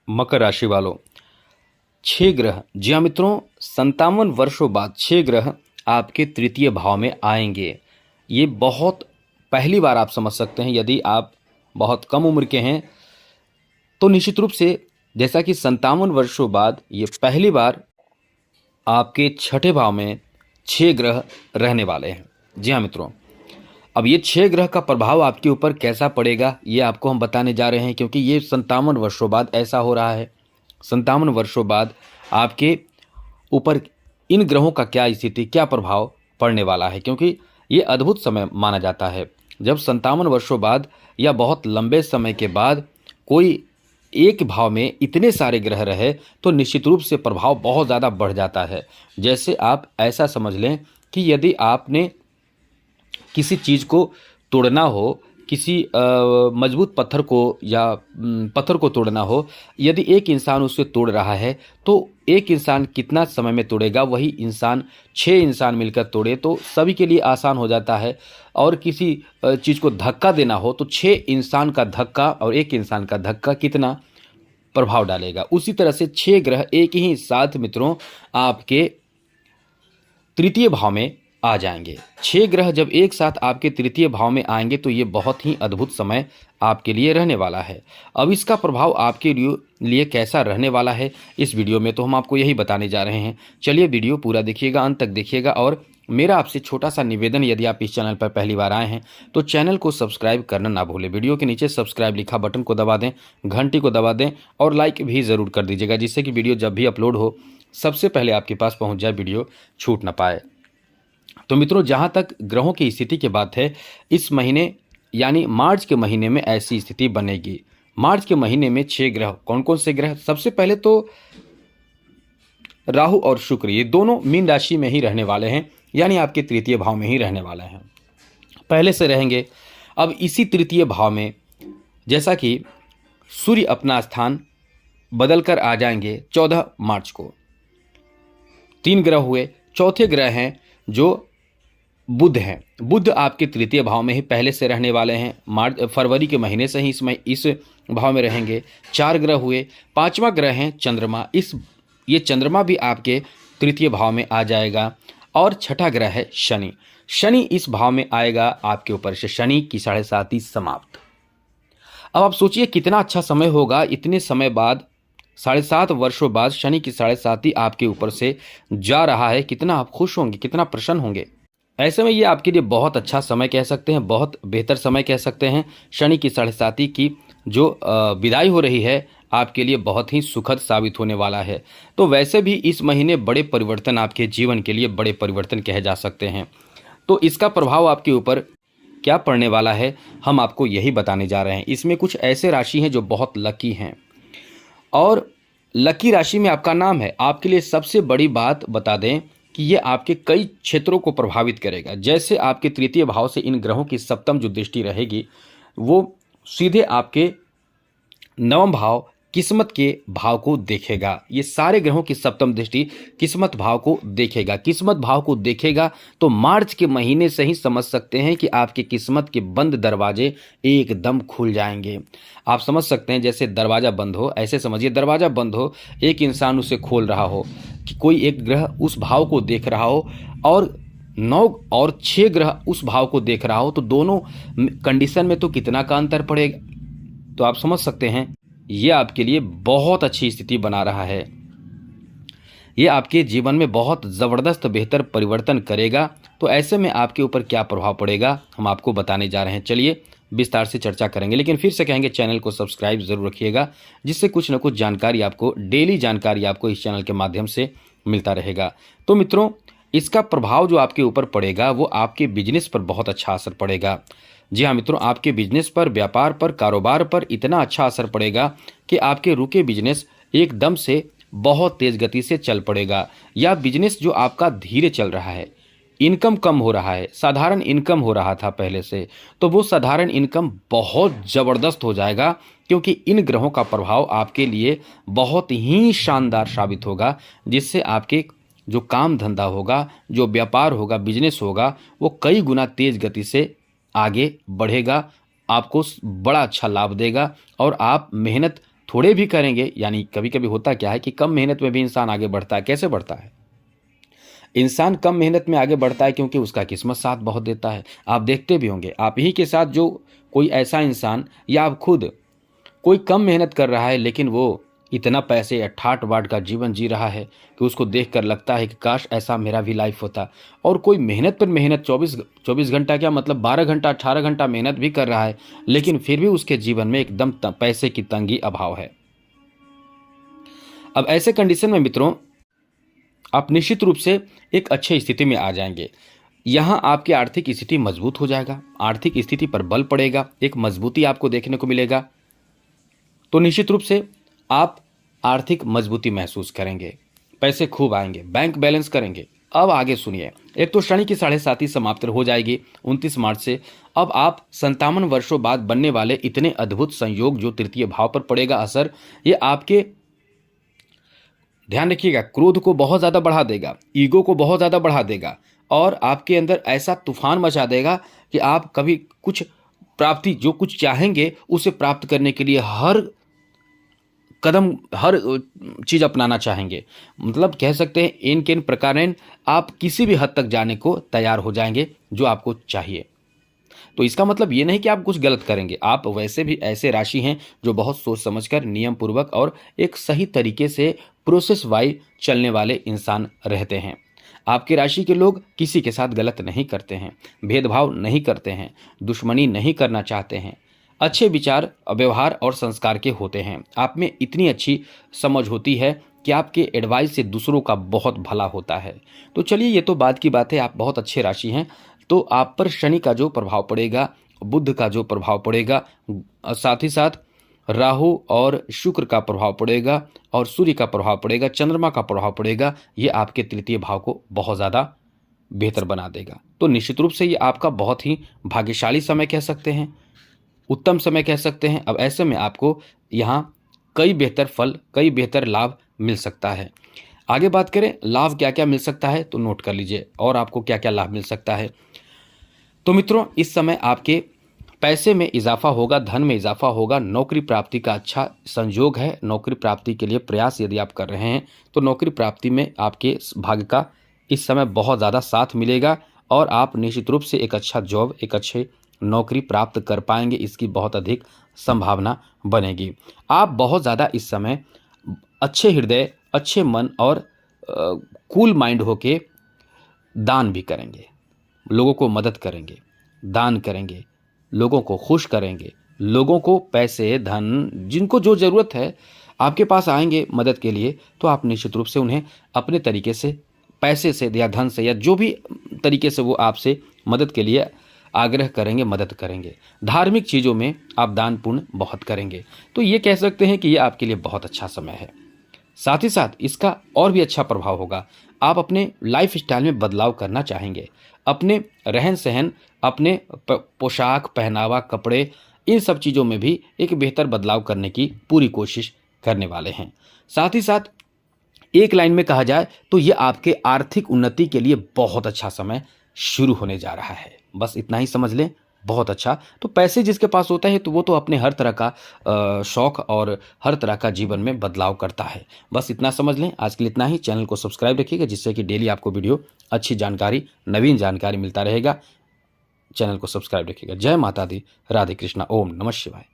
मकर राशि वालों, 6 ग्रह, जी हाँ मित्रों, 57 वर्षों बाद 6 ग्रह आपके तृतीय भाव में आएंगे। ये बहुत पहली बार आप समझ सकते हैं। यदि आप बहुत कम उम्र के हैं तो निश्चित रूप से, जैसा कि 57 वर्षों बाद ये पहली बार आपके छठे भाव में 6 ग्रह रहने वाले हैं। जी हाँ मित्रों, अब ये 6 ग्रह का प्रभाव आपके ऊपर कैसा पड़ेगा ये आपको हम बताने जा रहे हैं, क्योंकि ये 57 वर्षों बाद ऐसा हो रहा है। 57 वर्षों बाद आपके ऊपर इन ग्रहों का क्या स्थिति, क्या प्रभाव पड़ने वाला है, क्योंकि ये अद्भुत समय माना जाता है। जब 57 वर्षों बाद या बहुत लंबे समय के बाद कोई एक भाव में इतने सारे ग्रह रहे तो निश्चित रूप से प्रभाव बहुत ज़्यादा बढ़ जाता है। जैसे आप ऐसा समझ लें कि यदि आपने किसी चीज़ को तोड़ना हो, किसी मजबूत पत्थर को या पत्थर को तोड़ना हो, यदि एक इंसान उसे तोड़ रहा है तो एक इंसान कितना समय में तोड़ेगा, वही इंसान 6 इंसान मिलकर तोड़े तो सभी के लिए आसान हो जाता है। और किसी चीज़ को धक्का देना हो तो 6 इंसान का धक्का और एक इंसान का धक्का कितना प्रभाव डालेगा। उसी तरह से 6 ग्रह एक ही साथ मित्रों आपके तृतीय भाव में आ जाएंगे। 6 ग्रह जब एक साथ आपके तृतीय भाव में आएंगे तो ये बहुत ही अद्भुत समय आपके लिए रहने वाला है। अब इसका प्रभाव आपके लिए कैसा रहने वाला है, इस वीडियो में तो हम आपको यही बताने जा रहे हैं। चलिए वीडियो पूरा देखिएगा, अंत तक देखिएगा। और मेरा आपसे छोटा सा निवेदन, यदि आप इस चैनल पर पहली बार आए हैं तो चैनल को सब्सक्राइब करना ना भूलें। वीडियो के नीचे सब्सक्राइब लिखा बटन को दबा दें, घंटी को दबा दें और लाइक भी ज़रूर कर दीजिएगा, जिससे कि वीडियो जब भी अपलोड हो सबसे पहले आपके पास पहुँच जाए, वीडियो छूट ना पाए। तो मित्रों, जहाँ तक ग्रहों की स्थिति की बात है, इस महीने यानी मार्च के महीने में ऐसी स्थिति बनेगी। मार्च के महीने में 6 ग्रह, कौन कौन से ग्रह? सबसे पहले तो राहु और शुक्र, ये दोनों मीन राशि में ही रहने वाले हैं, यानी आपके तृतीय भाव में ही रहने वाले हैं, पहले से रहेंगे। अब इसी तृतीय भाव में जैसा कि सूर्य अपना स्थान बदल कर आ जाएंगे 14 मार्च को। 3 ग्रह हुए, चौथे ग्रह हैं जो बुध हैं। बुध आपके तृतीय भाव में ही पहले से रहने वाले हैं, फरवरी के महीने से ही इस भाव में रहेंगे। 4 ग्रह हुए, 5वां ग्रह हैं चंद्रमा। ये चंद्रमा भी आपके तृतीय भाव में आ जाएगा। और 6ठा ग्रह है शनि। शनि इस भाव में आएगा आपके ऊपर से, शनि की 7.5 समाप्त। अब आप सोचिए कितना अच्छा समय होगा, इतने समय बाद 7.5 वर्षों बाद शनि की 7.5 आपके ऊपर से जा रहा है। कितना आप खुश होंगे, कितना प्रसन्न होंगे। ऐसे में ये आपके लिए बहुत अच्छा समय कह सकते हैं, बहुत बेहतर समय कह सकते हैं। शनि की 7.5 की जो विदाई हो रही है आपके लिए बहुत ही सुखद साबित होने वाला है। तो वैसे भी इस महीने बड़े परिवर्तन, आपके जीवन के लिए बड़े परिवर्तन कहे जा सकते हैं। तो इसका प्रभाव आपके ऊपर क्या पड़ने वाला है, हम आपको यही बताने जा रहे हैं। इसमें कुछ ऐसे राशि हैं जो बहुत लकी हैं, और लकी राशि में आपका नाम है। आपके लिए सबसे बड़ी बात बता दें कि ये आपके कई क्षेत्रों को प्रभावित करेगा। जैसे आपके तृतीय भाव से इन ग्रहों की सप्तम जो दृष्टि रहेगी वो सीधे आपके 9वें भाव किस्मत के भाव को देखेगा। ये सारे ग्रहों की सप्तम दृष्टि किस्मत भाव को देखेगा। किस्मत भाव को देखेगा तो मार्च के महीने से ही समझ सकते हैं कि आपके किस्मत के बंद दरवाजे एकदम खुल जाएंगे। आप समझ सकते हैं जैसे दरवाज़ा बंद हो, ऐसे समझिए दरवाज़ा बंद हो, एक इंसान उसे खोल रहा हो, कि कोई एक ग्रह उस भाव को देख रहा हो और 9 और 6 ग्रह उस भाव को देख रहा हो, तो दोनों कंडीशन में तो कितना का अंतर पड़ेगा। तो आप समझ सकते हैं ये आपके लिए बहुत अच्छी स्थिति बना रहा है। ये आपके जीवन में बहुत ज़बरदस्त बेहतर परिवर्तन करेगा। तो ऐसे में आपके ऊपर क्या प्रभाव पड़ेगा हम आपको बताने जा रहे हैं। चलिए विस्तार से चर्चा करेंगे, लेकिन फिर से कहेंगे चैनल को सब्सक्राइब ज़रूर रखिएगा, जिससे कुछ न कुछ जानकारी आपको, डेली जानकारी आपको इस चैनल के माध्यम से मिलता रहेगा। तो मित्रों, इसका प्रभाव जो आपके ऊपर पड़ेगा वो आपके बिजनेस पर बहुत अच्छा असर पड़ेगा। जी हाँ मित्रों, आपके बिजनेस पर, व्यापार पर, कारोबार पर इतना अच्छा असर पड़ेगा कि आपके रुके बिजनेस एकदम से बहुत तेज़ गति से चल पड़ेगा। या बिजनेस जो आपका धीरे चल रहा है, इनकम कम हो रहा है, साधारण इनकम हो रहा था पहले से, तो वो साधारण इनकम बहुत ज़बरदस्त हो जाएगा, क्योंकि इन ग्रहों का प्रभाव आपके लिए बहुत ही शानदार साबित होगा, जिससे आपके जो काम धंधा होगा, जो व्यापार होगा, बिजनेस होगा, वो कई गुना तेज़ गति से आगे बढ़ेगा, आपको बड़ा अच्छा लाभ देगा और आप मेहनत थोड़े भी करेंगे, यानी कभी कभी होता क्या है कि कम मेहनत में भी इंसान आगे बढ़ता है। कैसे बढ़ता है? इंसान कम मेहनत में आगे बढ़ता है क्योंकि उसका किस्मत साथ बहुत देता है। आप देखते भी होंगे आप ही के साथ जो कोई ऐसा इंसान, या आप खुद, कोई कम मेहनत कर रहा है लेकिन वो इतना पैसे या ठाट बाट का जीवन जी रहा है कि उसको देखकर लगता है कि काश ऐसा मेरा भी लाइफ होता। और कोई मेहनत पर मेहनत 24 घंटा, क्या मतलब 12 घंटा 18 घंटा मेहनत भी कर रहा है, लेकिन फिर भी उसके जीवन में एकदम पैसे की तंगी अभाव है। अब ऐसे कंडीशन में मित्रों, आप निश्चित रूप से एक अच्छे स्थिति में आ जाएंगे। यहाँ आपकी आर्थिक स्थिति मजबूत हो जाएगा, आर्थिक स्थिति पर बल पड़ेगा, एक मजबूती आपको देखने को मिलेगा। तो निश्चित रूप से आप आर्थिक मजबूती महसूस करेंगे, पैसे खूब आएंगे, बैंक बैलेंस करेंगे। अब आगे सुनिए। एक तो शनि की 7.5 समाप्त हो जाएगी 29 मार्च से। अब आप 57 वर्षों बाद बनने वाले इतने अद्भुत संयोग जो तृतीय भाव पर पड़ेगा असर, ये आपके, ध्यान रखिएगा, क्रोध को बहुत ज़्यादा बढ़ा देगा, ईगो को बहुत ज़्यादा बढ़ा देगा, और आपके अंदर ऐसा तूफान मचा देगा कि आप कभी कुछ प्राप्ति, जो कुछ चाहेंगे उसे प्राप्त करने के लिए हर कदम, हर चीज़ अपनाना चाहेंगे। मतलब कह सकते हैं इन के इन प्रकारेण आप किसी भी हद तक जाने को तैयार हो जाएंगे जो आपको चाहिए। तो इसका मतलब ये नहीं कि आप कुछ गलत करेंगे, आप वैसे भी ऐसे राशि हैं जो बहुत सोच समझकर, नियम पूर्वक और एक सही तरीके से प्रोसेस वाइज चलने वाले इंसान रहते हैं। आपके राशि के लोग किसी के साथ गलत नहीं करते हैं, भेदभाव नहीं करते हैं, दुश्मनी नहीं करना चाहते हैं, अच्छे विचार, व्यवहार और संस्कार के होते हैं। आप में इतनी अच्छी समझ होती है कि आपके एडवाइस से दूसरों का बहुत भला होता है। तो चलिए, ये तो बाद की बात है, आप बहुत अच्छे राशि हैं। तो आप पर शनि का जो प्रभाव पड़ेगा, बुध का जो प्रभाव पड़ेगा, साथ ही साथ राहु और शुक्र का प्रभाव पड़ेगा, और सूर्य का प्रभाव पड़ेगा, चंद्रमा का प्रभाव पड़ेगा, ये आपके तृतीय भाव को बहुत ज़्यादा बेहतर बना देगा। तो निश्चित रूप से ये आपका बहुत ही भाग्यशाली समय कह सकते हैं, उत्तम समय कह सकते हैं। अब ऐसे में आपको यहाँ कई बेहतर फल, कई बेहतर लाभ मिल सकता है। आगे बात करें लाभ क्या क्या मिल सकता है, तो नोट कर लीजिए और आपको क्या क्या लाभ मिल सकता है। तो मित्रों, इस समय आपके पैसे में इजाफा होगा, धन में इजाफा होगा, नौकरी प्राप्ति का अच्छा संयोग है। नौकरी प्राप्ति के लिए प्रयास यदि आप कर रहे हैं तो नौकरी प्राप्ति में आपके भाग्य का इस समय बहुत ज़्यादा साथ मिलेगा, और आप निश्चित रूप से एक अच्छा जॉब, एक अच्छे नौकरी प्राप्त कर पाएंगे, इसकी बहुत अधिक संभावना बनेगी। आप बहुत ज़्यादा इस समय अच्छे हृदय, अच्छे मन और कूल माइंड होके दान भी करेंगे, लोगों को मदद करेंगे, दान करेंगे, लोगों को खुश करेंगे, लोगों को पैसे, धन, जिनको जो ज़रूरत है आपके पास आएंगे मदद के लिए, तो आप निश्चित रूप से उन्हें अपने तरीके से, पैसे से या धन से या जो भी तरीके से वो आपसे मदद के लिए आग्रह करेंगे, मदद करेंगे। धार्मिक चीज़ों में आप दान पुण्य बहुत करेंगे। तो ये कह सकते हैं कि ये आपके लिए बहुत अच्छा समय है। साथ ही साथ इसका और भी अच्छा प्रभाव होगा, आप अपने लाइफ स्टाइल में बदलाव करना चाहेंगे, अपने रहन सहन, अपने पोशाक, पहनावा, कपड़े, इन सब चीज़ों में भी एक बेहतर बदलाव करने की पूरी कोशिश करने वाले हैं। साथ ही साथ एक लाइन में कहा जाए तो ये आपके आर्थिक उन्नति के लिए बहुत अच्छा समय शुरू होने जा रहा है। बस इतना ही समझ लें, बहुत अच्छा। तो पैसे जिसके पास होता है तो वो तो अपने हर तरह का शौक़ और हर तरह का जीवन में बदलाव करता है। बस इतना समझ लें। आज के लिए इतना ही। चैनल को सब्सक्राइब रखिएगा जिससे कि डेली आपको वीडियो, अच्छी जानकारी, नवीन जानकारी मिलता रहेगा। चैनल को सब्सक्राइब रखिएगा। जय माता दी, राधे कृष्णा, ओम नमः शिवाय।